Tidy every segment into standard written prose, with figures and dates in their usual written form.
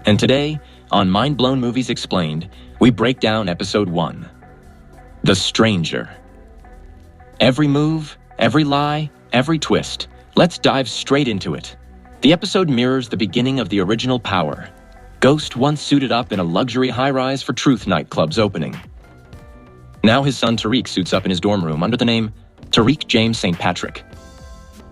And today, on Mind Blown Movies Explained, we break down Episode 1, The Stranger. Every move, every lie, every twist. Let's dive straight into it. The episode mirrors the beginning of the original Power. Ghost once suited up in a luxury high-rise for Truth nightclub's opening. Now his son Tariq suits up in his dorm room under the name Tariq James St. Patrick.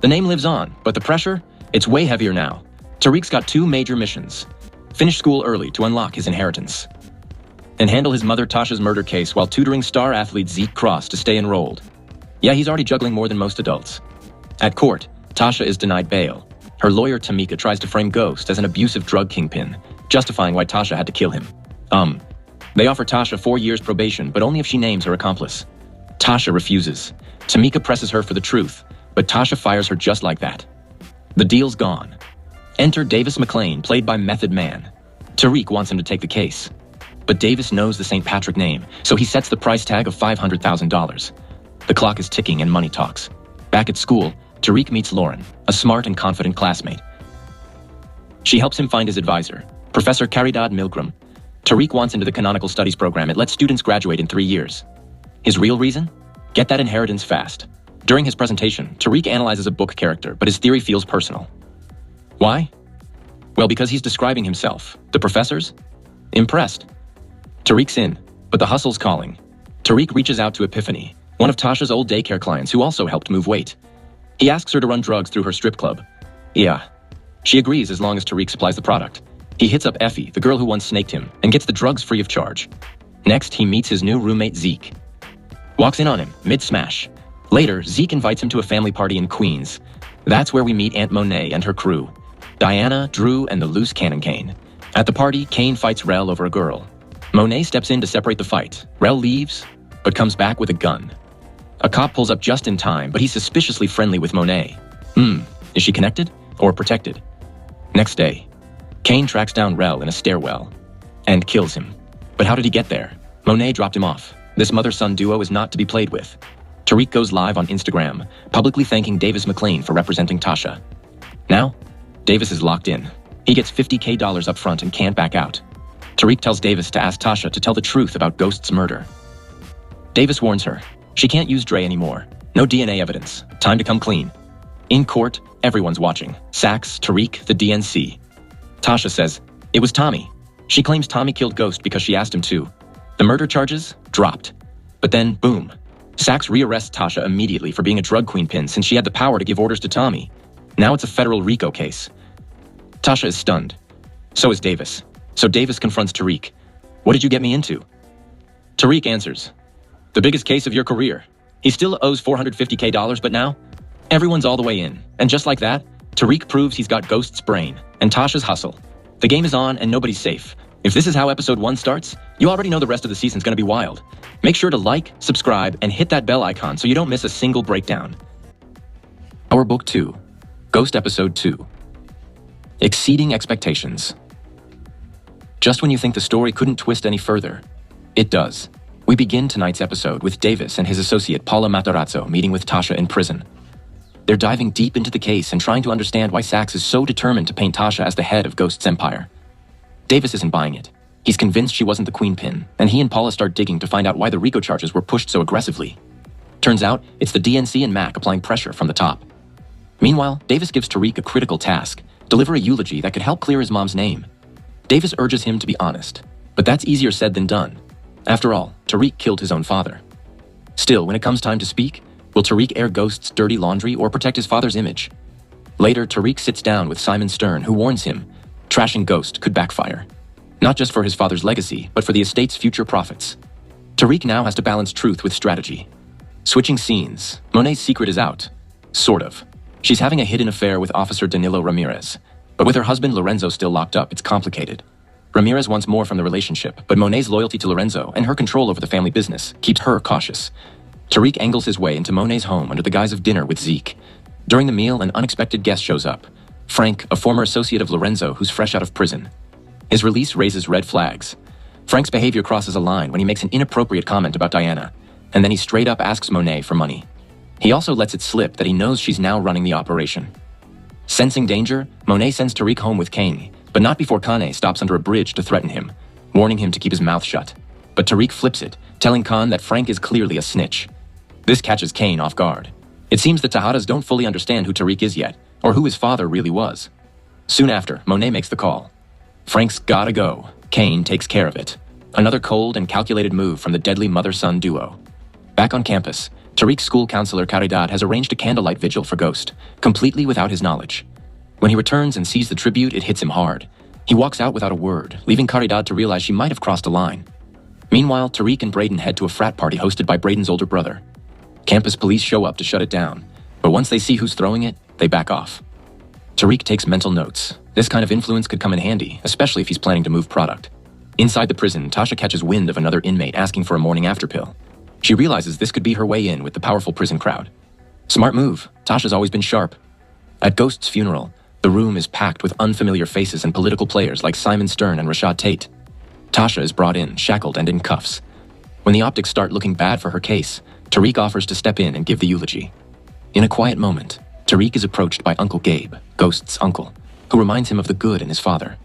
The name lives on, but the pressure? It's way heavier now. Tariq's got two major missions. Finish school early to unlock his inheritance, and handle his mother Tasha's murder case while tutoring star athlete Zeke Cross to stay enrolled. Yeah, he's already juggling more than most adults. At court, Tasha is denied bail. Her lawyer Tamika tries to frame Ghost as an abusive drug kingpin, justifying why Tasha had to kill him. They offer Tasha 4 years probation, but only if she names her accomplice. Tasha refuses. Tamika presses her for the truth, but Tasha fires her just like that. The deal's gone. Enter Davis McLean, played by Method Man. Tariq wants him to take the case, but Davis knows the St. Patrick name, so he sets the price tag of $500,000. The clock is ticking and money talks. Back at school, Tariq meets Lauren, a smart and confident classmate. She helps him find his advisor, Professor Caridad Milgram. Tariq wants into the Canonical Studies program. It lets students graduate in 3 years. His real reason? Get that inheritance fast. During his presentation, Tariq analyzes a book character, but his theory feels personal. Why? Well, because he's describing himself. The professors? Impressed. Tariq's in, but the hustle's calling. Tariq reaches out to Epiphany, one of Tasha's old daycare clients who also helped move weight. He asks her to run drugs through her strip club. Yeah. She agrees as long as Tariq supplies the product. He hits up Effie, the girl who once snaked him, and gets the drugs free of charge. Next, he meets his new roommate Zeke. Walks in on him, mid-smash. Later, Zeke invites him to a family party in Queens. That's where we meet Aunt Monet and her crew. Diana, Drew, and the loose cannon Kane. At the party, Kane fights Rel over a girl. Monet steps in to separate the fight. Rel leaves, but comes back with a gun. A cop pulls up just in time, but he's suspiciously friendly with Monet. Is she connected or protected? Next day, Kane tracks down Rel in a stairwell and kills him. But how did he get there? Monet dropped him off. This mother-son duo is not to be played with. Tariq goes live on Instagram, publicly thanking Davis McLean for representing Tasha. Now, Davis is locked in. He gets $50,000 up front and can't back out. Tariq tells Davis to ask Tasha to tell the truth about Ghost's murder. Davis warns her. She can't use Dre anymore. No DNA evidence. Time to come clean. In court, everyone's watching. Sax, Tariq, the DNC. Tasha says, it was Tommy. She claims Tommy killed Ghost because she asked him to. The murder charges? Dropped. But then, boom. Sax rearrests Tasha immediately for being a drug queenpin since she had the power to give orders to Tommy. Now it's a federal RICO case. Tasha is stunned. So is Davis. So Davis confronts Tariq. What did you get me into? Tariq answers, the biggest case of your career. He still owes $450,000, but now, everyone's all the way in. And just like that, Tariq proves he's got Ghost's brain and Tasha's hustle. The game is on and nobody's safe. If this is how episode 1 starts, you already know the rest of the season's gonna be wild. Make sure to like, subscribe, and hit that bell icon so you don't miss a single breakdown. Our Book 2. Ghost Episode 2. Exceeding Expectations. Just when you think the story couldn't twist any further, it does. We begin tonight's episode with Davis and his associate Paula Matarazzo meeting with Tasha in prison. They're diving deep into the case and trying to understand why Sax is so determined to paint Tasha as the head of Ghost's empire. Davis isn't buying it. He's convinced she wasn't the queenpin, and he and Paula start digging to find out why the RICO charges were pushed so aggressively. Turns out, it's the DNC and Mac applying pressure from the top. Meanwhile, Davis gives Tariq a critical task, deliver a eulogy that could help clear his mom's name. Davis urges him to be honest, but that's easier said than done. After all, Tariq killed his own father. Still, when it comes time to speak, will Tariq air Ghost's dirty laundry or protect his father's image? Later, Tariq sits down with Simon Stern, who warns him, trashing Ghost could backfire. Not just for his father's legacy, but for the estate's future profits. Tariq now has to balance truth with strategy. Switching scenes, Monet's secret is out. Sort of. She's having a hidden affair with Officer Danilo Ramirez. But with her husband Lorenzo still locked up, it's complicated. Ramirez wants more from the relationship, but Monet's loyalty to Lorenzo and her control over the family business keeps her cautious. Tariq angles his way into Monet's home under the guise of dinner with Zeke. During the meal, an unexpected guest shows up. Frank, a former associate of Lorenzo who's fresh out of prison. His release raises red flags. Frank's behavior crosses a line when he makes an inappropriate comment about Diana, and then he straight up asks Monet for money. He also lets it slip that he knows she's now running the operation. Sensing danger, Monet sends Tariq home with Kane, But not before Kane stops under a bridge to threaten him, warning him to keep his mouth shut. But Tariq flips it, telling Khan that Frank is clearly a snitch. This catches Kane off guard. It seems the Tejadas don't fully understand who Tariq is yet, or who his father really was. Soon after, Monet makes the call. Frank's gotta go. Kane takes care of it. Another cold and calculated move from the deadly mother-son duo. Back on campus, Tariq's school counselor Caridad has arranged a candlelight vigil for Ghost, completely without his knowledge. When he returns and sees the tribute, it hits him hard. He walks out without a word, leaving Caridad to realize she might have crossed a line. Meanwhile, Tariq and Braden head to a frat party hosted by Braden's older brother. Campus police show up to shut it down, but once they see who's throwing it, they back off. Tariq takes mental notes. This kind of influence could come in handy, especially if he's planning to move product. Inside the prison, Tasha catches wind of another inmate asking for a morning after pill. She realizes this could be her way in with the powerful prison crowd. Smart move. Tasha's always been sharp. At Ghost's funeral, the room is packed with unfamiliar faces and political players like Simon Stern and Rashad Tate. Tasha is brought in, shackled and in cuffs. When the optics start looking bad for her case, Tariq offers to step in and give the eulogy. In a quiet moment, Tariq is approached by Uncle Gabe, Ghost's uncle, who reminds him of the good in his father.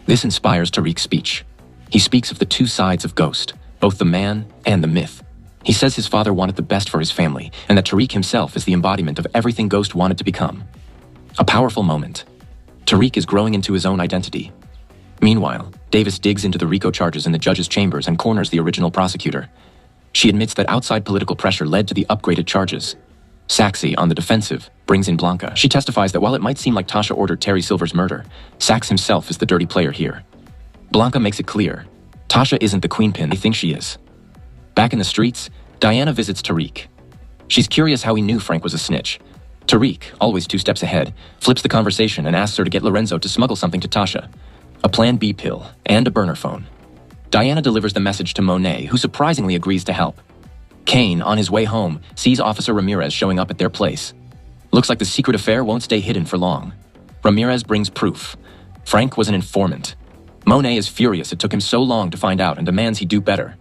This inspires Tariq's speech. He speaks of the two sides of Ghost, both the man and the myth. He says his father wanted the best for his family, and that Tariq himself is the embodiment of everything Ghost wanted to become. A powerful moment. Tariq is growing into his own identity. Meanwhile, Davis digs into the RICO charges in the judge's chambers and corners the original prosecutor. She admits that outside political pressure led to the upgraded charges. Saxy, on the defensive, brings in Blanca. She testifies that while it might seem like Tasha ordered Terry Silver's murder, Sax himself is the dirty player here. Blanca makes it clear. Tasha isn't the queenpin they think she is. Back in the streets, Diana visits Tariq. She's curious how he knew Frank was a snitch. Tariq, always 2 steps ahead, flips the conversation and asks her to get Lorenzo to smuggle something to Tasha. A Plan B pill and a burner phone. Diana delivers the message to Monet, who surprisingly agrees to help. Kane, on his way home, sees Officer Ramirez showing up at their place. Looks like the secret affair won't stay hidden for long. Ramirez brings proof. Frank was an informant. Monet is furious it took him so long to find out and demands he do better.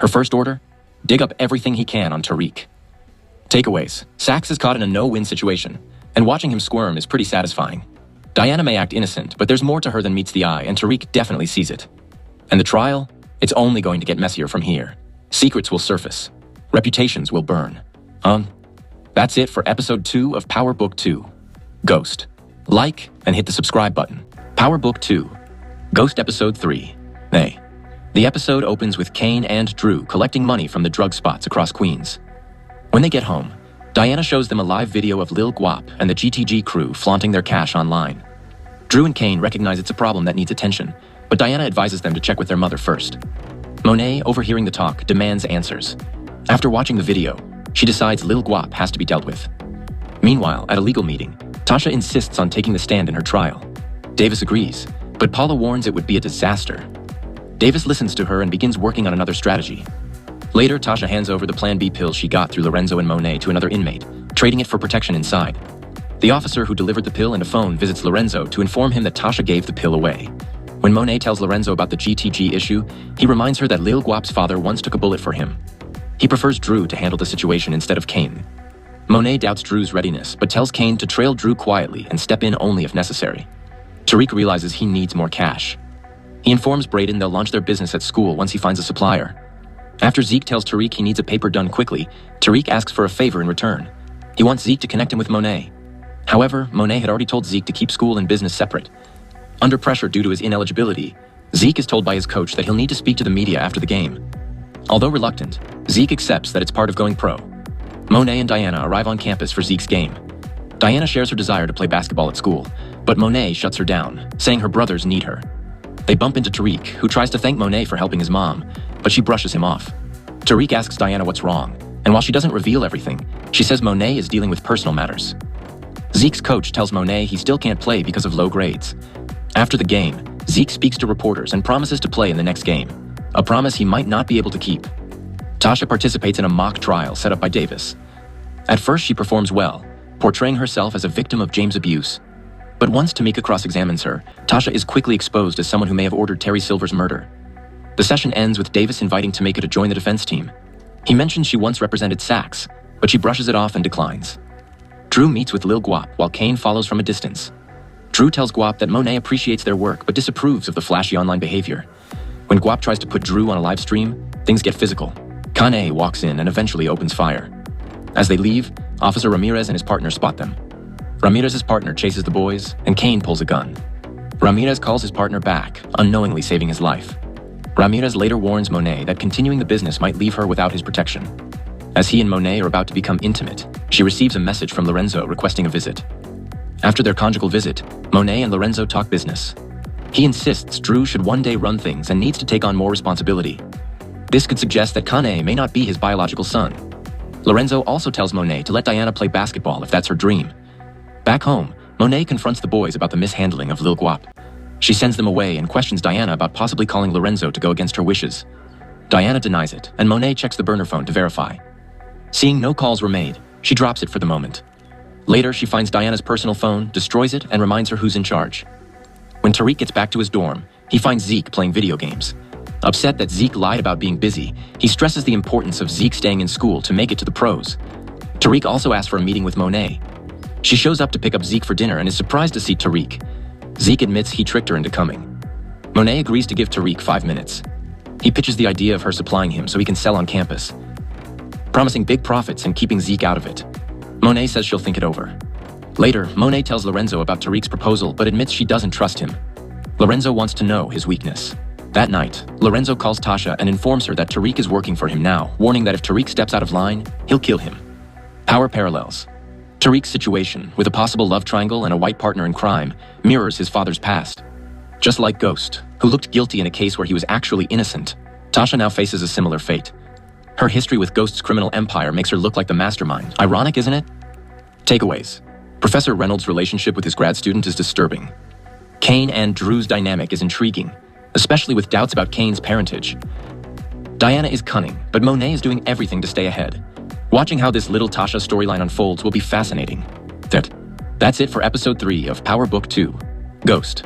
Her first order? Dig up everything he can on Tariq. Takeaways. Sax is caught in a no-win situation, and watching him squirm is pretty satisfying. Diana may act innocent, but there's more to her than meets the eye, and Tariq definitely sees it. And the trial? It's only going to get messier from here. Secrets will surface. Reputations will burn. That's it for episode 2 of Power Book 2. Ghost. Like and hit the subscribe button. Power Book 2. Ghost Episode 3. Nay. The episode opens with Kane and Drew collecting money from the drug spots across Queens. When they get home, Diana shows them a live video of Lil Guap and the GTG crew flaunting their cash online. Drew and Kane recognize it's a problem that needs attention, but Diana advises them to check with their mother first. Monet, overhearing the talk, demands answers. After watching the video, she decides Lil Guap has to be dealt with. Meanwhile, at a legal meeting, Tasha insists on taking the stand in her trial. Davis agrees, but Paula warns it would be a disaster. Davis listens to her and begins working on another strategy. Later, Tasha hands over the Plan B pill she got through Lorenzo and Monet to another inmate, trading it for protection inside. The officer who delivered the pill and a phone visits Lorenzo to inform him that Tasha gave the pill away. When Monet tells Lorenzo about the GTG issue, he reminds her that Lil Guap's father once took a bullet for him. He prefers Drew to handle the situation instead of Kane. Monet doubts Drew's readiness, but tells Kane to trail Drew quietly and step in only if necessary. Tariq realizes he needs more cash. He informs Braden they'll launch their business at school once he finds a supplier. After Zeke tells Tariq he needs a paper done quickly, Tariq asks for a favor in return. He wants Zeke to connect him with Monet. However, Monet had already told Zeke to keep school and business separate. Under pressure due to his ineligibility, Zeke is told by his coach that he'll need to speak to the media after the game. Although reluctant, Zeke accepts that it's part of going pro. Monet and Diana arrive on campus for Zeke's game. Diana shares her desire to play basketball at school, but Monet shuts her down, saying her brothers need her. They bump into Tariq, who tries to thank Monet for helping his mom, but she brushes him off. Tariq asks Diana what's wrong, and while she doesn't reveal everything, she says Monet is dealing with personal matters. Zeke's coach tells Monet he still can't play because of low grades. After the game, Zeke speaks to reporters and promises to play in the next game, a promise he might not be able to keep. Tasha participates in a mock trial set up by Davis. At first, she performs well, portraying herself as a victim of James' abuse. But once Tamika cross-examines her, Tasha is quickly exposed as someone who may have ordered Terry Silver's murder. The session ends with Davis inviting Tamika to join the defense team. He mentions she once represented Sax, but she brushes it off and declines. Drew meets with Lil Guap while Kane follows from a distance. Drew tells Guap that Monet appreciates their work but disapproves of the flashy online behavior. When Guap tries to put Drew on a live stream, things get physical. Kane walks in and eventually opens fire. As they leave, Officer Ramirez and his partner spot them. Ramirez's partner chases the boys, and Kane pulls a gun. Ramirez calls his partner back, unknowingly saving his life. Ramirez later warns Monet that continuing the business might leave her without his protection. As he and Monet are about to become intimate, she receives a message from Lorenzo requesting a visit. After their conjugal visit, Monet and Lorenzo talk business. He insists Drew should one day run things and needs to take on more responsibility. This could suggest that Kane may not be his biological son. Lorenzo also tells Monet to let Diana play basketball if that's her dream. Back home, Monet confronts the boys about the mishandling of Lil Guap. She sends them away and questions Diana about possibly calling Lorenzo to go against her wishes. Diana denies it, and Monet checks the burner phone to verify. Seeing no calls were made, she drops it for the moment. Later, she finds Diana's personal phone, destroys it, and reminds her who's in charge. When Tariq gets back to his dorm, he finds Zeke playing video games. Upset that Zeke lied about being busy, he stresses the importance of Zeke staying in school to make it to the pros. Tariq also asks for a meeting with Monet. She shows up to pick up Zeke for dinner and is surprised to see Tariq. Zeke admits he tricked her into coming. Monet agrees to give Tariq 5 minutes. He pitches the idea of her supplying him so he can sell on campus, promising big profits and keeping Zeke out of it. Monet says she'll think it over. Later, Monet tells Lorenzo about Tariq's proposal but admits she doesn't trust him. Lorenzo wants to know his weakness. That night, Lorenzo calls Tasha and informs her that Tariq is working for him now, warning that if Tariq steps out of line, he'll kill him. Power parallels. Tariq's situation, with a possible love triangle and a white partner in crime, mirrors his father's past. Just like Ghost, who looked guilty in a case where he was actually innocent, Tasha now faces a similar fate. Her history with Ghost's criminal empire makes her look like the mastermind. Ironic, isn't it? Takeaways. Professor Reynolds' relationship with his grad student is disturbing. Kane and Drew's dynamic is intriguing, especially with doubts about Kane's parentage. Diana is cunning, but Monet is doing everything to stay ahead. Watching how this little Tasha storyline unfolds will be fascinating. That's it for episode 3 of Power Book 2, Ghost.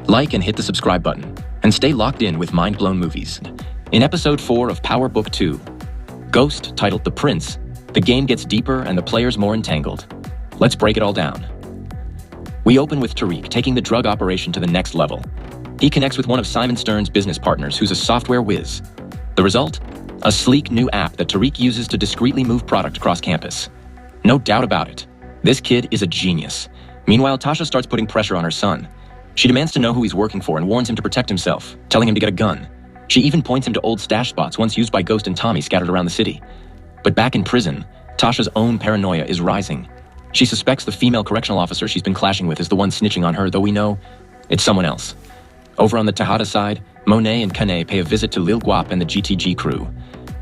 Like and hit the subscribe button, and stay locked in with mind-blown movies. In episode 4 of Power Book 2, Ghost, titled The Prince, the game gets deeper and the players more entangled. Let's break it all down. We open with Tariq taking the drug operation to the next level. He connects with one of Simon Stern's business partners who's a software whiz. The result? A sleek new app that Tariq uses to discreetly move product across campus. No doubt about it. This kid is a genius. Meanwhile, Tasha starts putting pressure on her son. She demands to know who he's working for and warns him to protect himself, telling him to get a gun. She even points him to old stash spots once used by Ghost and Tommy scattered around the city. But back in prison, Tasha's own paranoia is rising. She suspects the female correctional officer she's been clashing with is the one snitching on her, though we know it's someone else. Over on the Tejada side, Monet and Kane pay a visit to Lil Guap and the GTG crew.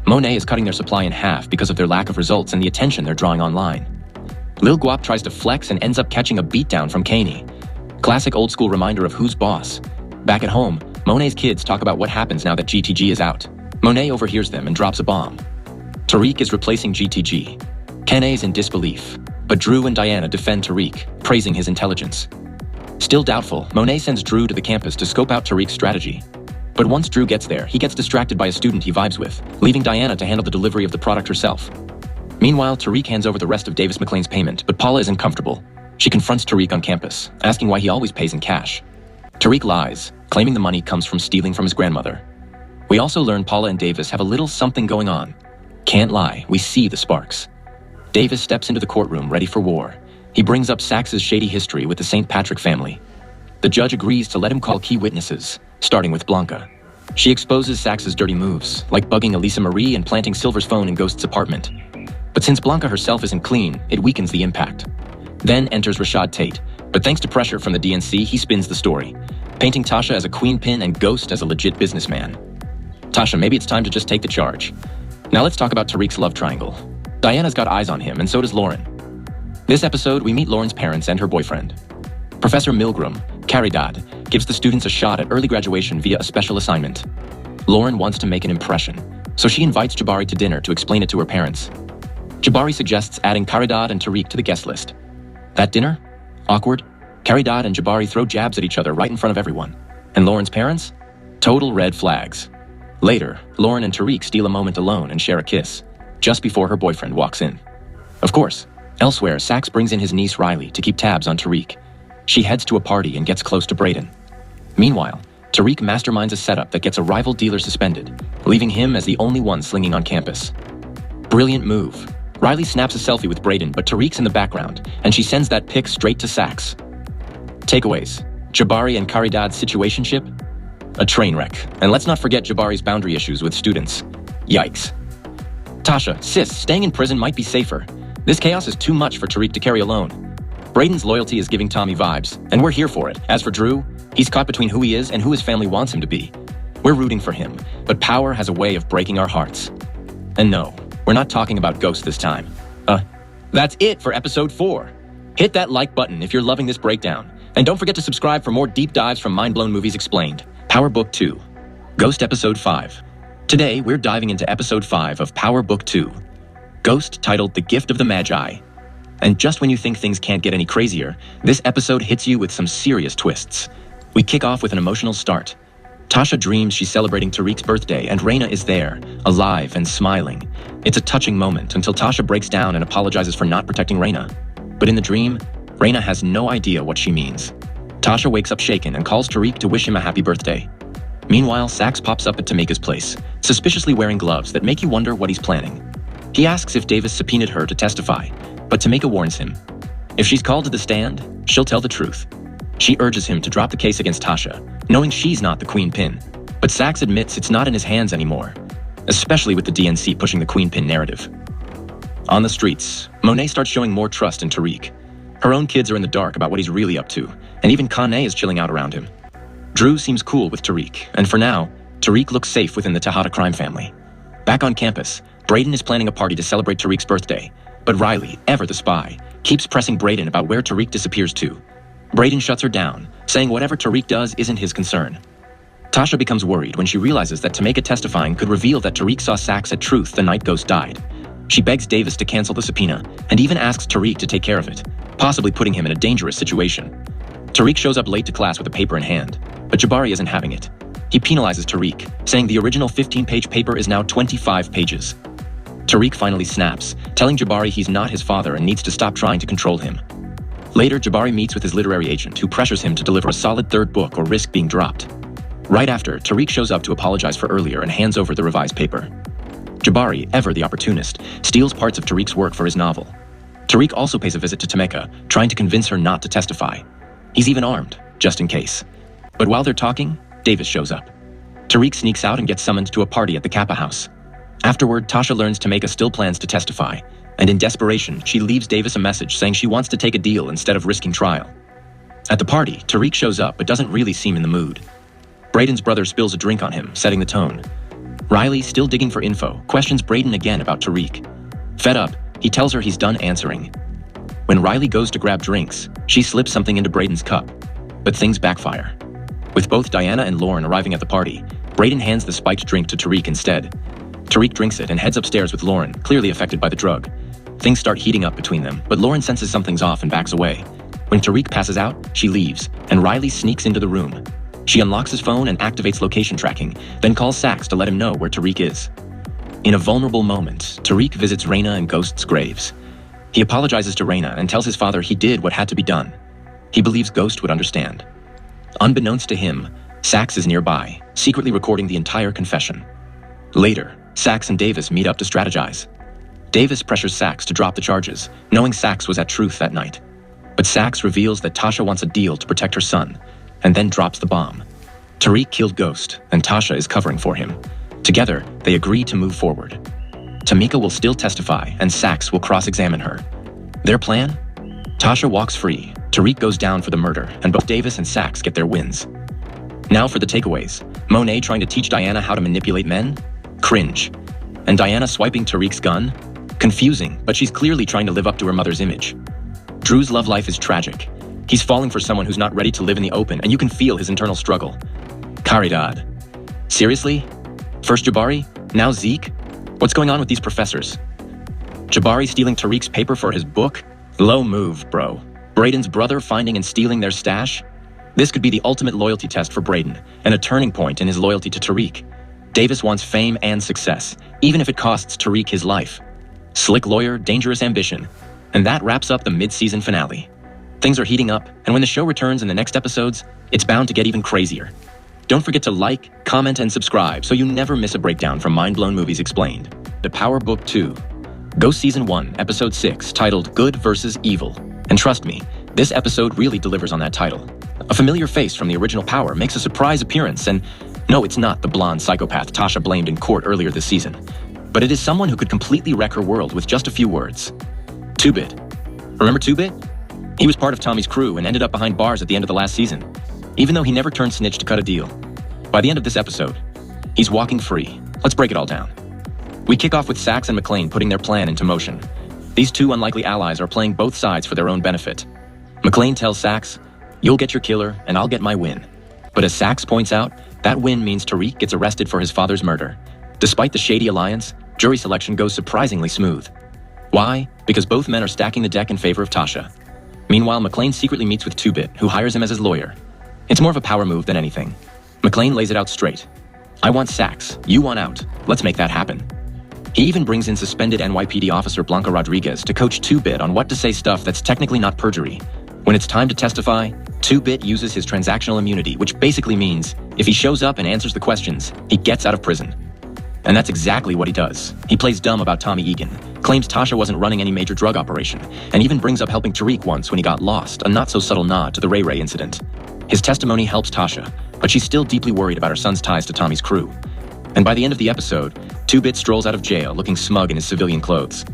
Monet is cutting their supply in half because of their lack of results and the attention they're drawing online. Lil Guap tries to flex and ends up catching a beatdown from Kane. Classic old-school reminder of who's boss. Back at home, Monet's kids talk about what happens now that GTG is out. Monet overhears them and drops a bomb. Tariq is replacing GTG. Kane's in disbelief, but Drew and Diana defend Tariq, praising his intelligence. Still doubtful, Monet sends Drew to the campus to scope out Tariq's strategy. But once Drew gets there, he gets distracted by a student he vibes with, leaving Diana to handle the delivery of the product herself. Meanwhile, Tariq hands over the rest of Davis McLean's payment, but Paula isn't comfortable. She confronts Tariq on campus, asking why he always pays in cash. Tariq lies, claiming the money comes from stealing from his grandmother. We also learn Paula and Davis have a little something going on. Can't lie, we see the sparks. Davis steps into the courtroom ready for war. He brings up Sax's shady history with the St. Patrick family. The judge agrees to let him call key witnesses, starting with Blanca. She exposes Sax's dirty moves, like bugging Elisa Marie and planting Silver's phone in Ghost's apartment. But since Blanca herself isn't clean, it weakens the impact. Then enters Rashad Tate, but thanks to pressure from the DNC, he spins the story, painting Tasha as a queenpin and Ghost as a legit businessman. Tasha, maybe it's time to just take the charge. Now let's talk about Tariq's love triangle. Diana's got eyes on him, and so does Lauren. This episode, we meet Lauren's parents and her boyfriend. Professor Milgram, Caridad, gives the students a shot at early graduation via a special assignment. Lauren wants to make an impression, so she invites Jabari to dinner to explain it to her parents. Jabari suggests adding Caridad and Tariq to the guest list. That dinner? Awkward. Caridad and Jabari throw jabs at each other right in front of everyone. And Lauren's parents? Total red flags. Later, Lauren and Tariq steal a moment alone and share a kiss, just before her boyfriend walks in. Of course, elsewhere, Sax brings in his niece Riley to keep tabs on Tariq. She heads to a party and gets close to Brayden. Meanwhile, Tariq masterminds a setup that gets a rival dealer suspended, leaving him as the only one slinging on campus. Brilliant move. Riley snaps a selfie with Brayden, but Tariq's in the background, and she sends that pic straight to Sax. Takeaways. Jabari and Caridad's situationship? A train wreck. And let's not forget Jabari's boundary issues with students. Yikes. Tasha, sis, staying in prison might be safer. This chaos is too much for Tariq to carry alone. Brayden's loyalty is giving Tommy vibes, and we're here for it. As for Drew, he's caught between who he is and who his family wants him to be. We're rooting for him, but power has a way of breaking our hearts. And no, we're not talking about Ghost this time. That's it for episode 4. Hit that like button if you're loving this breakdown, and don't forget to subscribe for more deep dives from Mind Blown Movies Explained. Power Book 2. Ghost Episode 5. Today, we're diving into Episode 5 of Power Book 2. Ghost, titled The Gift of the Magi. And just when you think things can't get any crazier, this episode hits you with some serious twists. We kick off with an emotional start. Tasha dreams she's celebrating Tariq's birthday, and Raina is there, alive and smiling. It's a touching moment until Tasha breaks down and apologizes for not protecting Raina. But in the dream, Raina has no idea what she means. Tasha wakes up shaken and calls Tariq to wish him a happy birthday. Meanwhile, Sax pops up at Tamika's place, suspiciously wearing gloves that make you wonder what he's planning. He asks if Davis subpoenaed her to testify, but Tamika warns him. If she's called to the stand, she'll tell the truth. She urges him to drop the case against Tasha, knowing she's not the queen pin. But Sax admits it's not in his hands anymore, especially with the DNC pushing the queen pin narrative. On the streets, Monet starts showing more trust in Tariq. Her own kids are in the dark about what he's really up to, and even Kane is chilling out around him. Drew seems cool with Tariq, and for now, Tariq looks safe within the Tejada crime family. Back on campus, Brayden is planning a party to celebrate Tariq's birthday, but Riley, ever the spy, keeps pressing Brayden about where Tariq disappears to. Brayden shuts her down, saying whatever Tariq does isn't his concern. Tasha becomes worried when she realizes that Tamika testifying could reveal that Tariq saw Sax at Truth the night Ghost died. She begs Davis to cancel the subpoena, and even asks Tariq to take care of it, possibly putting him in a dangerous situation. Tariq shows up late to class with a paper in hand, but Jabari isn't having it. He penalizes Tariq, saying the original 15-page paper is now 25 pages. Tariq finally snaps, telling Jabari he's not his father and needs to stop trying to control him. Later, Jabari meets with his literary agent, who pressures him to deliver a solid third book or risk being dropped. Right after, Tariq shows up to apologize for earlier and hands over the revised paper. Jabari, ever the opportunist, steals parts of Tariq's work for his novel. Tariq also pays a visit to Tamika, trying to convince her not to testify. He's even armed, just in case. But while they're talking, Davis shows up. Tariq sneaks out and gets summoned to a party at the Kappa house. Afterward, Tasha learns Tamika still plans to testify, and in desperation, she leaves Davis a message saying she wants to take a deal instead of risking trial. At the party, Tariq shows up but doesn't really seem in the mood. Brayden's brother spills a drink on him, setting the tone. Riley, still digging for info, questions Brayden again about Tariq. Fed up, he tells her he's done answering. When Riley goes to grab drinks, she slips something into Brayden's cup, but things backfire. With both Diana and Lauren arriving at the party, Brayden hands the spiked drink to Tariq instead. Tariq drinks it and heads upstairs with Lauren, clearly affected by the drug. Things start heating up between them, but Lauren senses something's off and backs away. When Tariq passes out, she leaves, and Riley sneaks into the room. She unlocks his phone and activates location tracking, then calls Sax to let him know where Tariq is. In a vulnerable moment, Tariq visits Raina and Ghost's graves. He apologizes to Raina and tells his father he did what had to be done. He believes Ghost would understand. Unbeknownst to him, Sax is nearby, secretly recording the entire confession. Later, Sax and Davis meet up to strategize. Davis pressures Sax to drop the charges, knowing Sax was at Truth that night. But Sax reveals that Tasha wants a deal to protect her son, and then drops the bomb. Tariq killed Ghost, and Tasha is covering for him. Together, they agree to move forward. Tamika will still testify, and Sax will cross-examine her. Their plan? Tasha walks free, Tariq goes down for the murder, and both Davis and Sax get their wins. Now for the takeaways. Monet trying to teach Diana how to manipulate men? Cringe. And Diana swiping Tariq's gun? Confusing, but she's clearly trying to live up to her mother's image. Drew's love life is tragic. He's falling for someone who's not ready to live in the open, and you can feel his internal struggle. Caridad. Seriously? First Jabari, now Zeke? What's going on with these professors? Jabari stealing Tariq's paper for his book? Low move, bro. Brayden's brother finding and stealing their stash? This could be the ultimate loyalty test for Brayden, and a turning point in his loyalty to Tariq. Davis wants fame and success, even if it costs Tariq his life. Slick lawyer, dangerous ambition. And that wraps up the mid-season finale. Things are heating up, and when the show returns in the next episodes, it's bound to get even crazier. Don't forget to like, comment, and subscribe so you never miss a breakdown from Mind Blown Movies Explained. The Power Book 2. Go Season 1, Episode 6, titled Good vs. Evil. And trust me, this episode really delivers on that title. A familiar face from the original Power makes a surprise appearance, and no, it's not the blonde psychopath Tasha blamed in court earlier this season. But it is someone who could completely wreck her world with just a few words. 2-Bit. Remember 2-Bit? He was part of Tommy's crew and ended up behind bars at the end of the last season, even though he never turned snitch to cut a deal. By the end of this episode, he's walking free. Let's break it all down. We kick off with Sax and McClane putting their plan into motion. These two unlikely allies are playing both sides for their own benefit. McClane tells Sax, "You'll get your killer, and I'll get my win." But as Sax points out, that win means Tariq gets arrested for his father's murder. Despite the shady alliance, jury selection goes surprisingly smooth. Why? Because both men are stacking the deck in favor of Tasha. Meanwhile, McClane secretly meets with 2-Bit, who hires him as his lawyer. It's more of a power move than anything. McClane lays it out straight. "I want Sax, you want out. Let's make that happen." He even brings in suspended NYPD officer Blanca Rodriguez to coach 2-Bit on what to say stuff that's technically not perjury. When it's time to testify, 2-Bit uses his transactional immunity, which basically means if he shows up and answers the questions, he gets out of prison. And that's exactly what he does. He plays dumb about Tommy Egan, claims Tasha wasn't running any major drug operation, and even brings up helping Tariq once when he got lost, a not-so-subtle nod to the Ray Ray incident. His testimony helps Tasha, but she's still deeply worried about her son's ties to Tommy's crew. And by the end of the episode, 2-Bit strolls out of jail looking smug in his civilian clothes.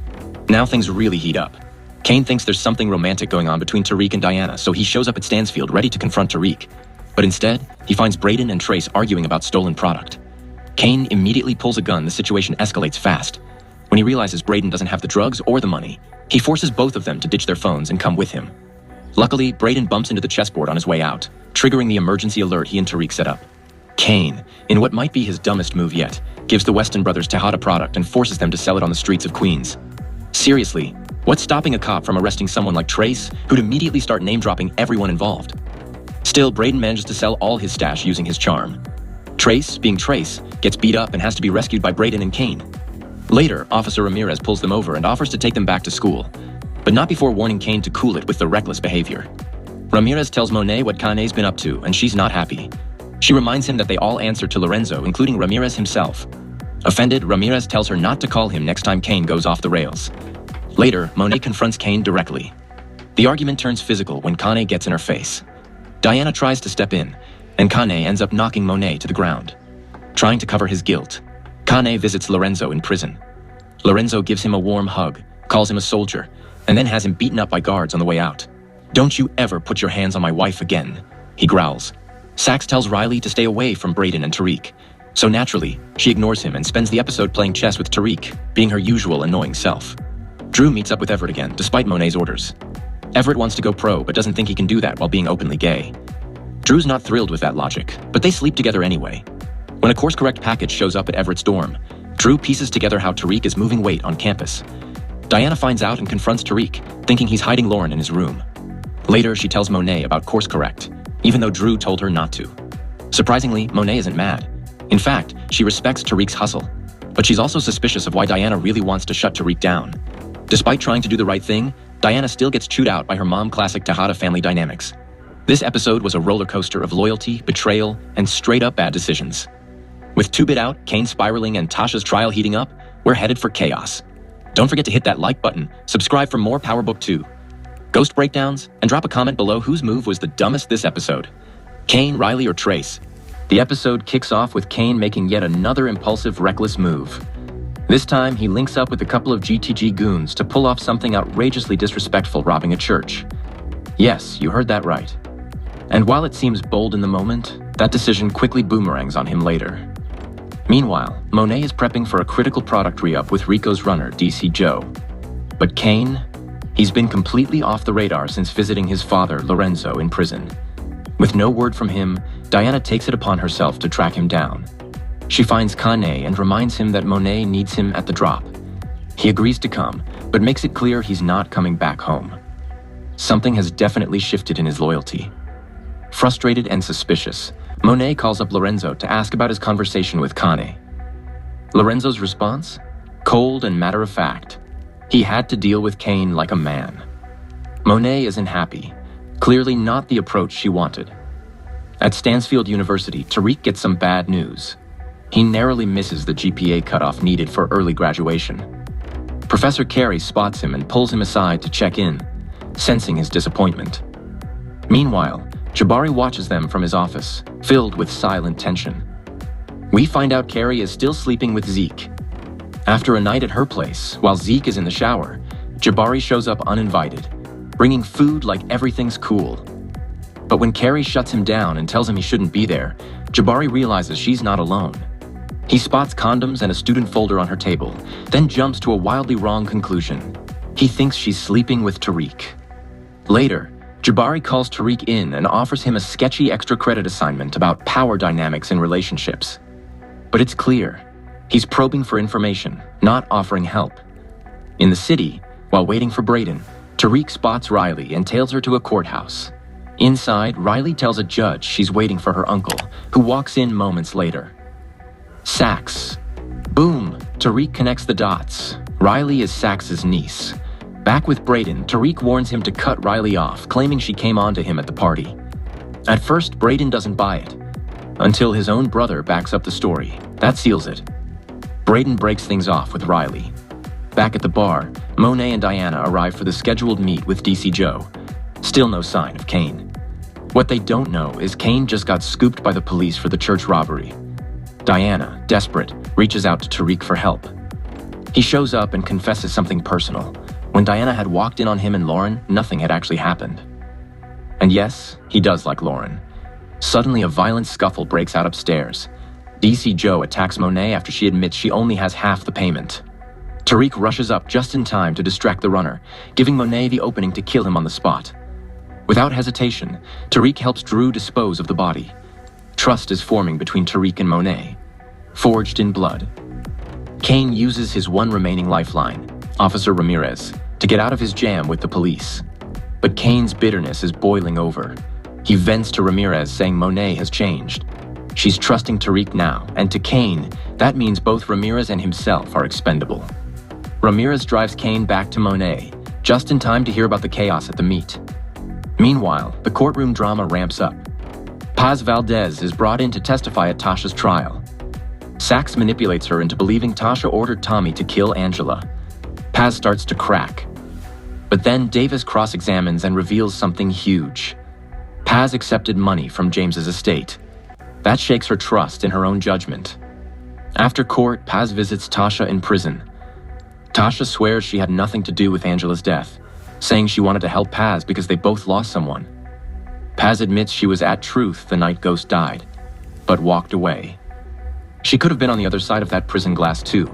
Now things really heat up. Kane thinks there's something romantic going on between Tariq and Diana, so he shows up at Stansfield ready to confront Tariq. But instead, he finds Braden and Trace arguing about stolen product. Kane immediately pulls a gun. The situation escalates fast. When he realizes Braden doesn't have the drugs or the money, he forces both of them to ditch their phones and come with him. Luckily, Braden bumps into the chessboard on his way out, triggering the emergency alert he and Tariq set up. Kane, in what might be his dumbest move yet, gives the Weston brothers Tejada product and forces them to sell it on the streets of Queens. Seriously, what's stopping a cop from arresting someone like Trace, who'd immediately start name-dropping everyone involved? Still, Braden manages to sell all his stash using his charm. Trace, being Trace, gets beat up and has to be rescued by Braden and Kane. Later, Officer Ramirez pulls them over and offers to take them back to school, but not before warning Kane to cool it with the reckless behavior. Ramirez tells Monet what Kane's been up to, and she's not happy. She reminds him that they all answer to Lorenzo, including Ramirez himself. Offended, Ramirez tells her not to call him next time Kane goes off the rails. Later, Monet confronts Kane directly. The argument turns physical when Kane gets in her face. Diana tries to step in, and Kane ends up knocking Monet to the ground. Trying to cover his guilt, Kane visits Lorenzo in prison. Lorenzo gives him a warm hug, calls him a soldier, and then has him beaten up by guards on the way out. "Don't you ever put your hands on my wife again," he growls. Sax tells Riley to stay away from Braden and Tariq. So naturally, she ignores him and spends the episode playing chess with Tariq, being her usual annoying self. Drew meets up with Everett again, despite Monet's orders. Everett wants to go pro, but doesn't think he can do that while being openly gay. Drew's not thrilled with that logic, but they sleep together anyway. When a course-correct package shows up at Everett's dorm, Drew pieces together how Tariq is moving weight on campus. Diana finds out and confronts Tariq, thinking he's hiding Lauren in his room. Later, she tells Monet about course-correct, even though Drew told her not to. Surprisingly, Monet isn't mad. In fact, she respects Tariq's hustle, but she's also suspicious of why Diana really wants to shut Tariq down. Despite trying to do the right thing, Diana still gets chewed out by her mom classic Tejada family dynamics. This episode was a roller coaster of loyalty, betrayal, and straight-up bad decisions. With 2-Bit out, Kane spiraling, and Tasha's trial heating up, we're headed for chaos. Don't forget to hit that like button, subscribe for more Power Book 2, Ghost breakdowns, and drop a comment below whose move was the dumbest this episode. Kane, Riley, or Trace? The episode kicks off with Kane making yet another impulsive, reckless move. This time, he links up with a couple of GTG goons to pull off something outrageously disrespectful, robbing a church. Yes, you heard that right. And while it seems bold in the moment, that decision quickly boomerangs on him later. Meanwhile, Monet is prepping for a critical product re-up with Rico's runner, DC Joe. But Kane? He's been completely off the radar since visiting his father, Lorenzo, in prison. With no word from him, Diana takes it upon herself to track him down. She finds Kane and reminds him that Monet needs him at the drop. He agrees to come, but makes it clear he's not coming back home. Something has definitely shifted in his loyalty. Frustrated and suspicious, Monet calls up Lorenzo to ask about his conversation with Kane. Lorenzo's response? Cold and matter-of-fact. He had to deal with Kane like a man. Monet isn't happy, Clearly not the approach she wanted. At Stansfield University, Tariq gets some bad news. He narrowly misses the GPA cutoff needed for early graduation. Professor Carey spots him and pulls him aside to check in, sensing his disappointment. Meanwhile, Jabari watches them from his office, filled with silent tension. We find out Carey is still sleeping with Zeke. After a night at her place, while Zeke is in the shower, Jabari shows up uninvited, bringing food like everything's cool. But when Carey shuts him down and tells him he shouldn't be there, Jabari realizes she's not alone. He spots condoms and a student folder on her table, then jumps to a wildly wrong conclusion. He thinks she's sleeping with Tariq. Later, Jabari calls Tariq in and offers him a sketchy extra credit assignment about power dynamics in relationships. But it's clear, he's probing for information, not offering help. In the city, while waiting for Braden, Tariq spots Riley and tails her to a courthouse. Inside, Riley tells a judge she's waiting for her uncle, who walks in moments later. Sax. Boom! Tariq connects the dots. Riley is Sax's niece. Back with Braden, Tariq warns him to cut Riley off, claiming she came on to him at the party. At first, Braden doesn't buy it, until his own brother backs up the story. That seals it. Braden breaks things off with Riley. Back at the bar, Monet and Diana arrive for the scheduled meet with DC Joe. Still no sign of Kane. What they don't know is Kane just got scooped by the police for the church robbery. Diana, desperate, reaches out to Tariq for help. He shows up and confesses something personal. When Diana had walked in on him and Lauren, nothing had actually happened. And yes, he does like Lauren. Suddenly, a violent scuffle breaks out upstairs. DC Joe attacks Monet after she admits she only has half the payment. Tariq rushes up just in time to distract the runner, giving Monet the opening to kill him on the spot. Without hesitation, Tariq helps Drew dispose of the body. Trust is forming between Tariq and Monet, forged in blood. Kane uses his one remaining lifeline, Officer Ramirez, to get out of his jam with the police. But Kane's bitterness is boiling over. He vents to Ramirez, saying Monet has changed. She's trusting Tariq now, and to Kane, that means both Ramirez and himself are expendable. Ramirez drives Kane back to Monet, just in time to hear about the chaos at the meet. Meanwhile, the courtroom drama ramps up. Paz Valdez is brought in to testify at Tasha's trial. Sax manipulates her into believing Tasha ordered Tommy to kill Angela. Paz starts to crack. But then Davis cross-examines and reveals something huge. Paz accepted money from James's estate. That shakes her trust in her own judgment. After court, Paz visits Tasha in prison. Tasha swears she had nothing to do with Angela's death, saying she wanted to help Paz because they both lost someone. Paz admits she was at truth the night Ghost died, but walked away. She could have been on the other side of that prison glass too.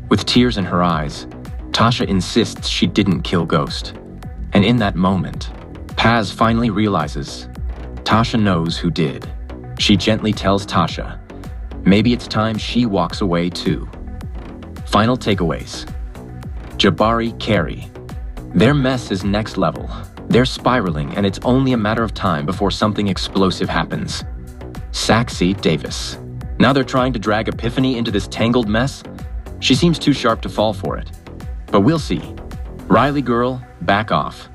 With tears in her eyes, Tasha insists she didn't kill Ghost. And in that moment, Paz finally realizes Tasha knows who did. She gently tells Tasha, maybe it's time she walks away too. Final takeaways. Jabari, Carey. Their mess is next level. They're spiraling, and it's only a matter of time before something explosive happens. Saxy, Davis. Now they're trying to drag Epiphany into this tangled mess? She seems too sharp to fall for it. But we'll see. Riley girl, back off.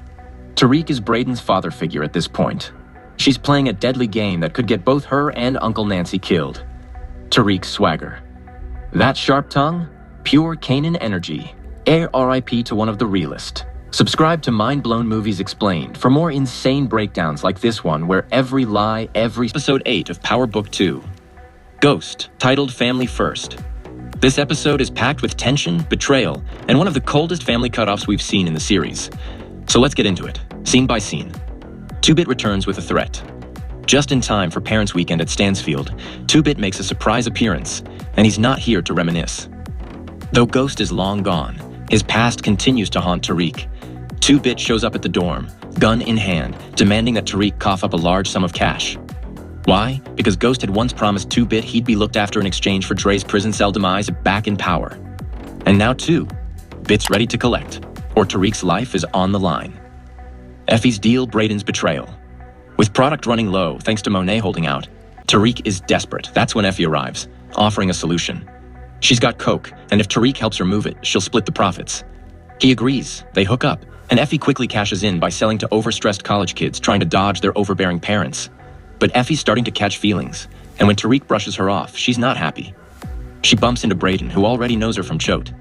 Tariq is Braden's father figure at this point. She's playing a deadly game that could get both her and Uncle Nancy killed. Tariq's swagger. That sharp tongue? Pure Canaan energy. RIP to one of the realest. Subscribe to Mind Blown Movies Explained for more insane breakdowns like this one where every lie, every... Episode 8 of Power Book 2. Ghost, titled Family First. This episode is packed with tension, betrayal, and one of the coldest family cutoffs we've seen in the series. So let's get into it, scene by scene. 2-Bit returns with a threat. Just in time for Parents' Weekend at Stansfield, 2-Bit makes a surprise appearance, and he's not here to reminisce. Though Ghost is long gone, his past continues to haunt Tariq. 2-Bit shows up at the dorm, gun in hand, demanding that Tariq cough up a large sum of cash. Why? Because Ghost had once promised 2-Bit he'd be looked after in exchange for Dre's prison cell demise back in power. And now 2-Bit's ready to collect, or Tariq's life is on the line. Effie's deal Braden's betrayal. With product running low, thanks to Monet holding out, Tariq is desperate. That's when Effie arrives, offering a solution. She's got coke, and if Tariq helps her move it, she'll split the profits. He agrees, they hook up, and Effie quickly cashes in by selling to overstressed college kids trying to dodge their overbearing parents. But Effie's starting to catch feelings, and when Tariq brushes her off, she's not happy. She bumps into Braden, who already knows her from Choate.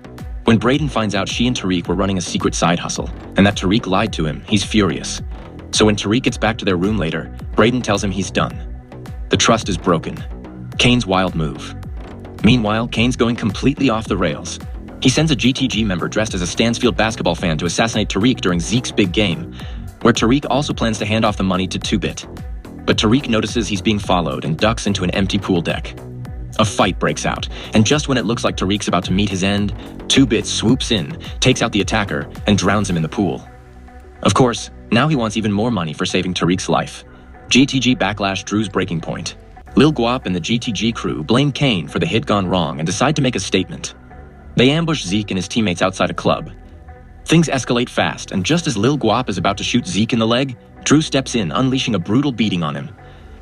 When Braden finds out she and Tariq were running a secret side hustle, and that Tariq lied to him, he's furious. So when Tariq gets back to their room later, Braden tells him he's done. The trust is broken. Kane's wild move. Meanwhile, Kane's going completely off the rails. He sends a GTG member dressed as a Stansfield basketball fan to assassinate Tariq during Zeke's big game, where Tariq also plans to hand off the money to 2-Bit. But Tariq notices he's being followed and ducks into an empty pool deck. A fight breaks out, and just when it looks like Tariq's about to meet his end, 2-Bit swoops in, takes out the attacker, and drowns him in the pool. Of course, now he wants even more money for saving Tariq's life. GTG backlash Drew's breaking point. Lil Guap and the GTG crew blame Kane for the hit gone wrong and decide to make a statement. They ambush Zeke and his teammates outside a club. Things escalate fast, and just as Lil Guap is about to shoot Zeke in the leg, Drew steps in, unleashing a brutal beating on him.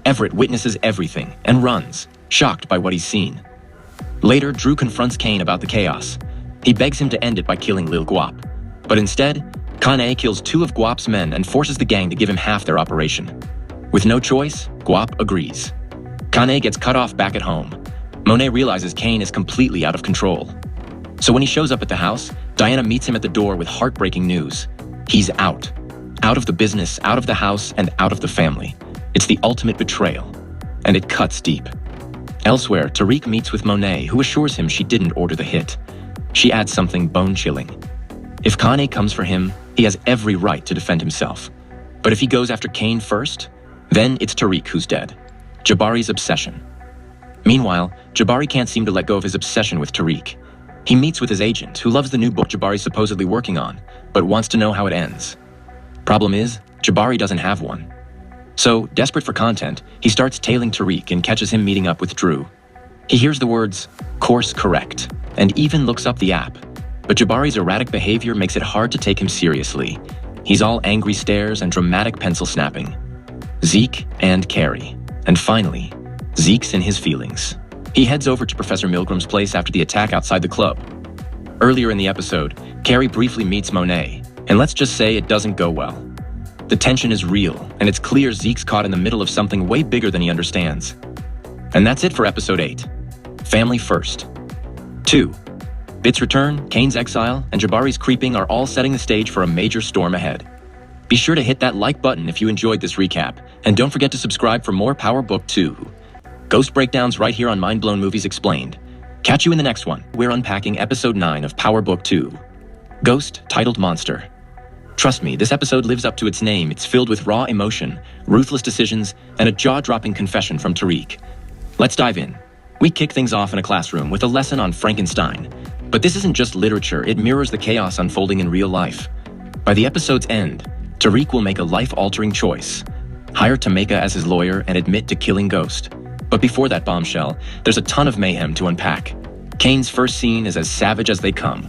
Everett witnesses everything and runs, shocked by what he's seen. Later, Drew confronts Kane about the chaos. He begs him to end it by killing Lil Guap. But instead, Kane kills 2 of Guap's men and forces the gang to give him half their operation. With no choice, Guap agrees. Kane gets cut off back at home. Monet realizes Kane is completely out of control. So when he shows up at the house, Diana meets him at the door with heartbreaking news. He's out. Out of the business, out of the house, and out of the family. It's the ultimate betrayal. And it cuts deep. Elsewhere, Tariq meets with Monet, who assures him she didn't order the hit. She adds something bone-chilling. If Kane comes for him, he has every right to defend himself. But if he goes after Kane first, then it's Tariq who's dead. Jabari's obsession. Meanwhile, Jabari can't seem to let go of his obsession with Tariq. He meets with his agent, who loves the new book Jabari's supposedly working on, but wants to know how it ends. Problem is, Jabari doesn't have one. So, desperate for content, he starts tailing Tariq and catches him meeting up with Drew. He hears the words, "course correct," and even looks up the app. But Jabari's erratic behavior makes it hard to take him seriously. He's all angry stares and dramatic pencil snapping. Zeke and Carrie. And finally, Zeke's in his feelings. He heads over to Professor Milgram's place after the attack outside the club. Earlier in the episode, Carrie briefly meets Monet, and let's just say it doesn't go well. The tension is real, and it's clear Zeke's caught in the middle of something way bigger than he understands. And that's it for episode 8. Family first. 2. Bit's return, Kane's exile, and Jabari's creeping are all setting the stage for a major storm ahead. Be sure to hit that like button if you enjoyed this recap, and don't forget to subscribe for more Power Book 2. Ghost breakdowns right here on Mind Blown Movies Explained. Catch you in the next one. We're unpacking episode 9 of Power Book 2. Ghost, titled Monster. Trust me, this episode lives up to its name. It's filled with raw emotion, ruthless decisions, and a jaw-dropping confession from Tariq. Let's dive in. We kick things off in a classroom with a lesson on Frankenstein. But this isn't just literature, it mirrors the chaos unfolding in real life. By the episode's end, Tariq will make a life-altering choice. Hire Tameka as his lawyer and admit to killing Ghost. But before that bombshell, there's a ton of mayhem to unpack. Kane's first scene is as savage as they come.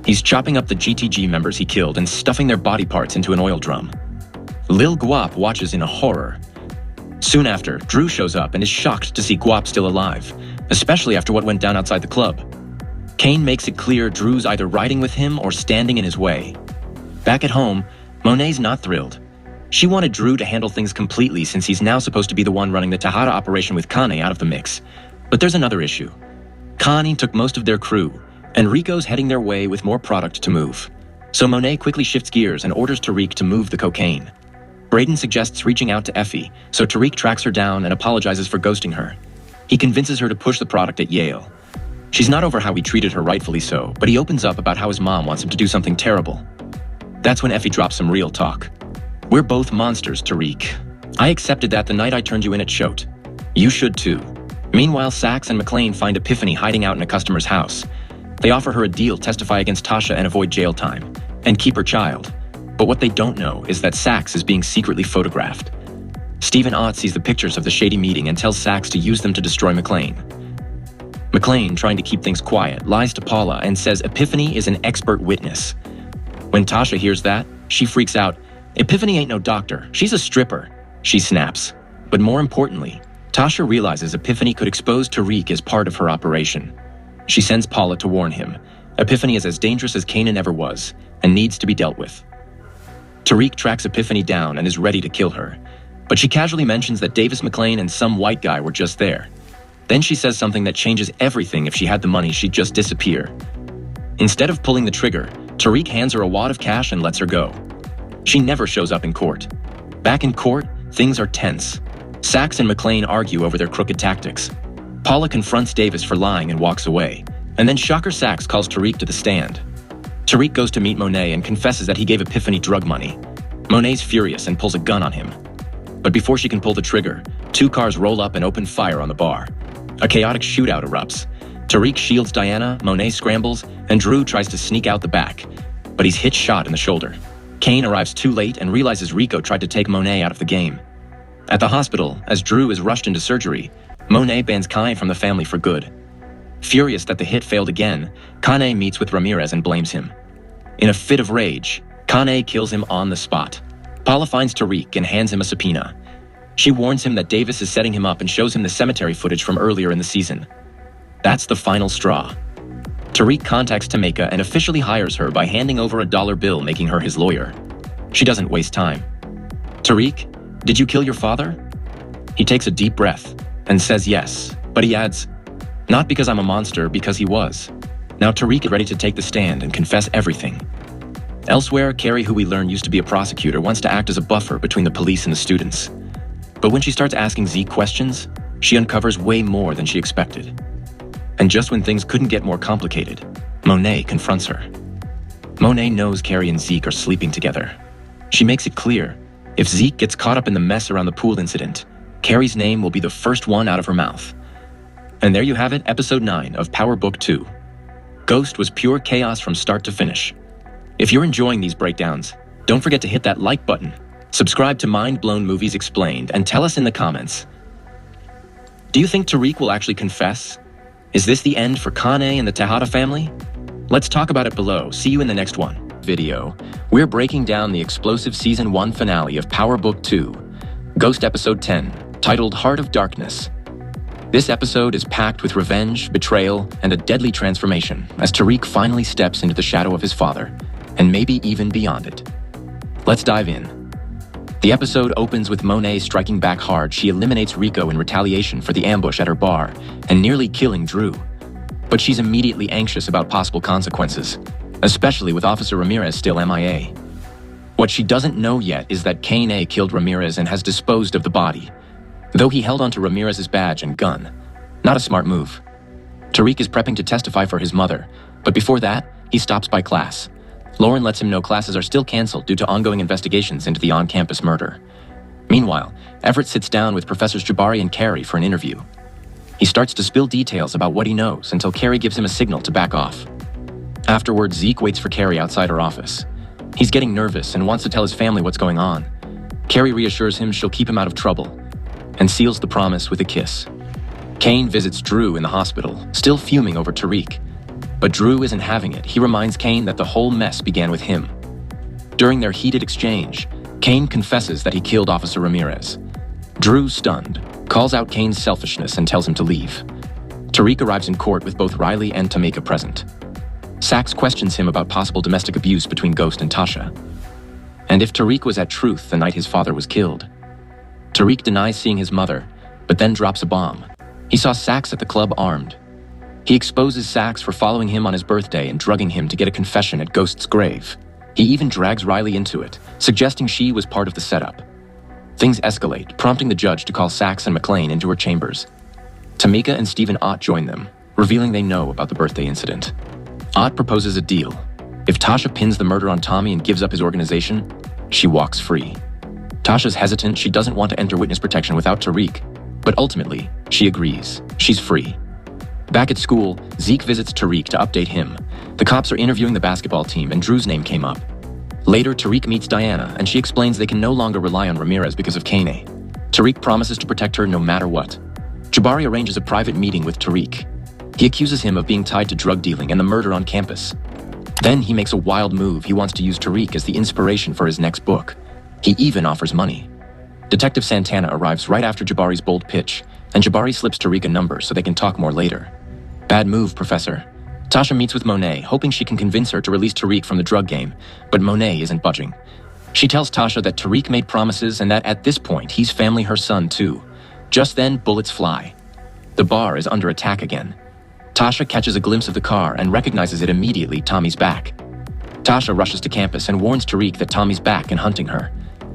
He's chopping up the GTG members he killed and stuffing their body parts into an oil drum. Lil Guap watches in horror. Soon after, Drew shows up and is shocked to see Guap still alive, especially after what went down outside the club. Kane makes it clear Drew's either riding with him or standing in his way. Back at home, Monet's not thrilled. She wanted Drew to handle things completely since he's now supposed to be the one running the Tejada operation with Kane out of the mix. But there's another issue. Kane took most of their crew, and Rico's heading their way with more product to move. So Monet quickly shifts gears and orders Tariq to move the cocaine. Braden suggests reaching out to Effie, so Tariq tracks her down and apologizes for ghosting her. He convinces her to push the product at Yale. She's not over how he treated her, rightfully so, but he opens up about how his mom wants him to do something terrible. That's when Effie drops some real talk. "We're both monsters, Tariq. I accepted that the night I turned you in at Choate. You should too." Meanwhile, Sax and McLean find Epiphany hiding out in a customer's house. They offer her a deal, testify against Tasha and avoid jail time, and keep her child. But what they don't know is that Sax is being secretly photographed. Stephen Ott sees the pictures of the shady meeting and tells Sax to use them to destroy McLean. McLean, trying to keep things quiet, lies to Paula and says Epiphany is an expert witness. When Tasha hears that, she freaks out. "Epiphany ain't no doctor, she's a stripper," she snaps. But more importantly, Tasha realizes Epiphany could expose Tariq as part of her operation. She sends Paula to warn him. Epiphany is as dangerous as Kanan ever was, and needs to be dealt with. Tariq tracks Epiphany down and is ready to kill her, but she casually mentions that Davis McLean and some white guy were just there. Then she says something that changes everything. If she had the money, she'd just disappear. Instead of pulling the trigger, Tariq hands her a wad of cash and lets her go. She never shows up in court. Back in court, things are tense. Sachs and McLean argue over their crooked tactics. Paula confronts Davis for lying and walks away, and then Shocker Sachs calls Tariq to the stand. Tariq goes to meet Monet and confesses that he gave Epiphany drug money. Monet's furious and pulls a gun on him. But before she can pull the trigger, 2 cars roll up and open fire on the bar. A chaotic shootout erupts. Tariq shields Diana, Monet scrambles, and Drew tries to sneak out the back, but he's hit shot in the shoulder. Kane arrives too late and realizes Rico tried to take Monet out of the game. At the hospital, as Drew is rushed into surgery, Monet bans Kane from the family for good. Furious that the hit failed again, Kane meets with Ramirez and blames him. In a fit of rage, Kane kills him on the spot. Paula finds Tariq and hands him a subpoena. She warns him that Davis is setting him up and shows him the cemetery footage from earlier in the season. That's the final straw. Tariq contacts Tameka and officially hires her by handing over a dollar bill, making her his lawyer. She doesn't waste time. "Tariq, did you kill your father?" He takes a deep breath and says yes, but he adds, "Not because I'm a monster, because he was." Now Tariq is ready to take the stand and confess everything. Elsewhere, Carrie, who we learn used to be a prosecutor, wants to act as a buffer between the police and the students. But when she starts asking Zeke questions, she uncovers way more than she expected. And just when things couldn't get more complicated, Monet confronts her. Monet knows Carrie and Zeke are sleeping together. She makes it clear, if Zeke gets caught up in the mess around the pool incident, Carrie's name will be the first one out of her mouth. And there you have it, episode 9 of Power Book 2. Ghost was pure chaos from start to finish. If you're enjoying these breakdowns, don't forget to hit that like button, subscribe to Mind Blown Movies Explained, and tell us in the comments. Do you think Tariq will actually confess? Is this the end for Kane and the Tejada family? Let's talk about it below. See you in the next one. Video. We're breaking down the explosive Season 1 finale of Power Book 2, Ghost Episode 10, titled Heart of Darkness. This episode is packed with revenge, betrayal, and a deadly transformation as Tariq finally steps into the shadow of his father, and maybe even beyond it. Let's dive in. The episode opens with Monet striking back hard. She eliminates Rico in retaliation for the ambush at her bar and nearly killing Drew. But she's immediately anxious about possible consequences, especially with Officer Ramirez still MIA. What she doesn't know yet is that Kane killed Ramirez and has disposed of the body, though he held onto Ramirez's badge and gun. Not a smart move. Tariq is prepping to testify for his mother, but before that, he stops by class. Lauren lets him know classes are still canceled due to ongoing investigations into the on-campus murder. Meanwhile, Everett sits down with Professors Jabari and Carrie for an interview. He starts to spill details about what he knows until Carrie gives him a signal to back off. Afterwards, Zeke waits for Carrie outside her office. He's getting nervous and wants to tell his family what's going on. Carrie reassures him she'll keep him out of trouble and seals the promise with a kiss. Kane visits Drew in the hospital, still fuming over Tariq. But Drew isn't having it. He reminds Kane that the whole mess began with him. During their heated exchange, Kane confesses that he killed Officer Ramirez. Drew, stunned, calls out Kane's selfishness and tells him to leave. Tariq arrives in court with both Riley and Tameka present. Sachs questions him about possible domestic abuse between Ghost and Tasha, and if Tariq was at truth the night his father was killed. Tariq denies seeing his mother, but then drops a bomb. He saw Sachs at the club armed. He exposes Sachs for following him on his birthday and drugging him to get a confession at Ghost's grave. He even drags Riley into it, suggesting she was part of the setup. Things escalate, prompting the judge to call Sachs and McLean into her chambers. Tameka and Stephen Ott join them, revealing they know about the birthday incident. Ott proposes a deal. If Tasha pins the murder on Tommy and gives up his organization, she walks free. Tasha's hesitant. She doesn't want to enter witness protection without Tariq, but ultimately, she agrees. She's free. Back at school, Zeke visits Tariq to update him. The cops are interviewing the basketball team and Drew's name came up. Later, Tariq meets Diana and she explains they can no longer rely on Ramirez because of Kane. Tariq promises to protect her no matter what. Jabari arranges a private meeting with Tariq. He accuses him of being tied to drug dealing and the murder on campus. Then he makes a wild move. He wants to use Tariq as the inspiration for his next book. He even offers money. Detective Santana arrives right after Jabari's bold pitch, and Jabari slips Tariq a number so they can talk more later. Bad move, Professor. Tasha meets with Monet, hoping she can convince her to release Tariq from the drug game, but Monet isn't budging. She tells Tasha that Tariq made promises and that at this point he's family her son too. Just then, bullets fly. The bar is under attack again. Tasha catches a glimpse of the car and recognizes it immediately Tommy's back. Tasha rushes to campus and warns Tariq that Tommy's back and hunting her.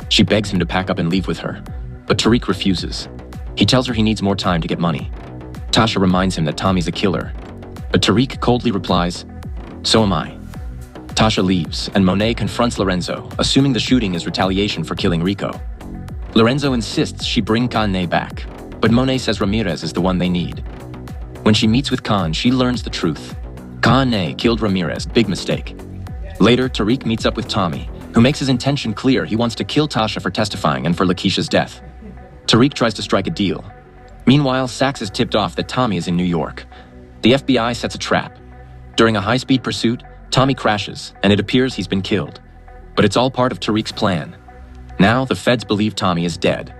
She begs him to pack up and leave with her, but Tariq refuses. He tells her he needs more time to get money. Tasha reminds him that Tommy's a killer, but Tariq coldly replies, "So am I." Tasha leaves, and Monet confronts Lorenzo, assuming the shooting is retaliation for killing Rico. Lorenzo insists she bring Kane back, but Monet says Ramirez is the one they need. When she meets with Khan, she learns the truth. Kane killed Ramirez, big mistake. Later, Tariq meets up with Tommy, who makes his intention clear. He wants to kill Tasha for testifying and for Lakeisha's death. Tariq tries to strike a deal. Meanwhile, Sachs is tipped off that Tommy is in New York. The FBI sets a trap. During a high-speed pursuit, Tommy crashes, and it appears he's been killed. But it's all part of Tariq's plan. Now, the feds believe Tommy is dead.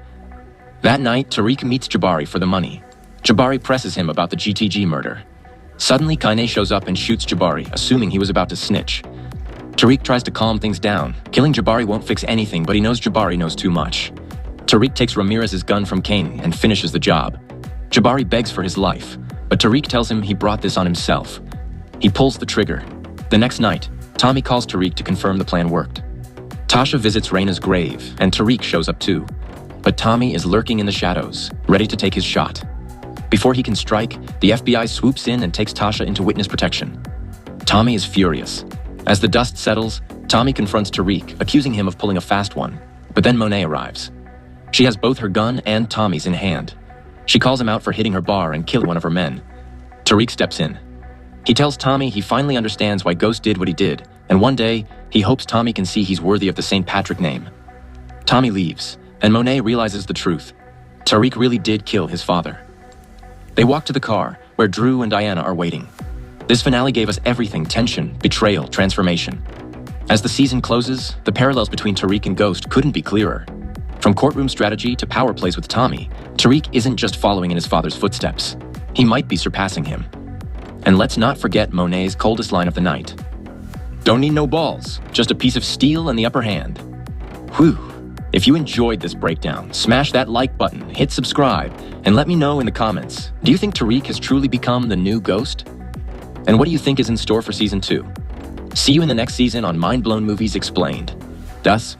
That night, Tariq meets Jabari for the money. Jabari presses him about the GTG murder. Suddenly, Kane shows up and shoots Jabari, assuming he was about to snitch. Tariq tries to calm things down. Killing Jabari won't fix anything, but he knows Jabari knows too much. Tariq takes Ramirez's gun from Kane and finishes the job. Jabari begs for his life, but Tariq tells him he brought this on himself. He pulls the trigger. The next night, Tommy calls Tariq to confirm the plan worked. Tasha visits Raina's grave, and Tariq shows up too. But Tommy is lurking in the shadows, ready to take his shot. Before he can strike, the FBI swoops in and takes Tasha into witness protection. Tommy is furious. As the dust settles, Tommy confronts Tariq, accusing him of pulling a fast one. But then Monet arrives. She has both her gun and Tommy's in hand. She calls him out for hitting her bar and killing one of her men. Tariq steps in. He tells Tommy he finally understands why Ghost did what he did, and one day, he hopes Tommy can see he's worthy of the St. Patrick name. Tommy leaves, and Monet realizes the truth. Tariq really did kill his father. They walk to the car, where Drew and Diana are waiting. This finale gave us everything: tension, betrayal, transformation. As the season closes, the parallels between Tariq and Ghost couldn't be clearer. From courtroom strategy to power plays with Tommy, Tariq isn't just following in his father's footsteps. He might be surpassing him. And let's not forget Monet's coldest line of the night. "Don't need no balls, just a piece of steel and the upper hand." Whew. If you enjoyed this breakdown, smash that like button, hit subscribe, and let me know in the comments. Do you think Tariq has truly become the new Ghost? And what do you think is in store for Season 2? See you in the next season on Mind Blown Movies Explained. Das